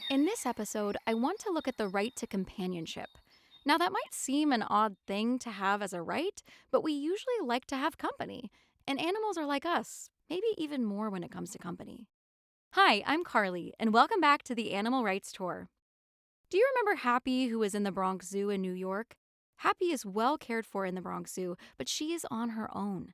In this episode, I want to look at the right to companionship. Now, that might seem an odd thing to have as a right, but we usually like to have company. And animals are like us, maybe even more when it comes to company. Hi, I'm Carly, and welcome back to the Animal Rights Tour. Do you remember Happy, who is in the Bronx Zoo in New York? Happy is well cared for in the Bronx Zoo, but she is on her own.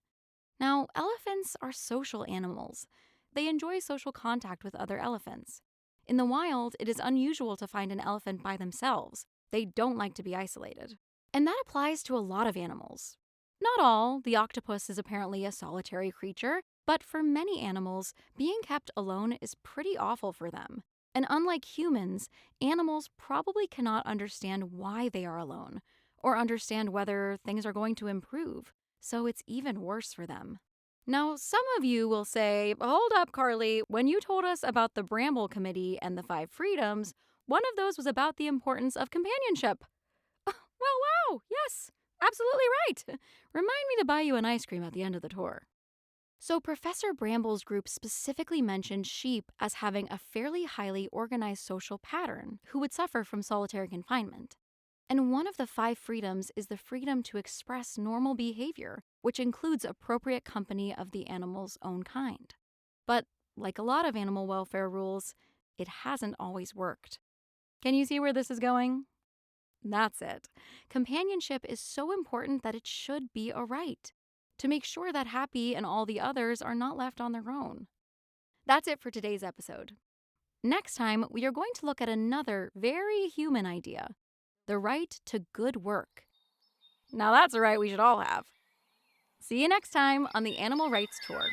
Now, elephants are social animals. They enjoy social contact with other elephants. In the wild, it is unusual to find an elephant by themselves. They don't like to be isolated. And that applies to a lot of animals. Not all. The octopus is apparently a solitary creature, but for many animals, being kept alone is pretty awful for them. And unlike humans, animals probably cannot understand why they are alone or understand whether things are going to improve, so it's even worse for them. Now, some of you will say, hold up, Carly, when you told us about the Bramble Committee and the Five Freedoms, one of those was about the importance of companionship. Well, wow, yes, absolutely right. Remind me to buy you an ice cream at the end of the tour. So, Professor Bramble's group specifically mentioned sheep as having a fairly highly organized social pattern who would suffer from solitary confinement. And one of the five freedoms is the freedom to express normal behavior, which includes appropriate company of the animal's own kind. But, like a lot of animal welfare rules, it hasn't always worked. Can you see where this is going? That's it. Companionship is so important that it should be a right, to make sure that Happy and all the others are not left on their own. That's it for today's episode. Next time, we are going to look at another very human idea: the right to good work. Now that's a right we should all have. See you next time on the Animal Rights Tour.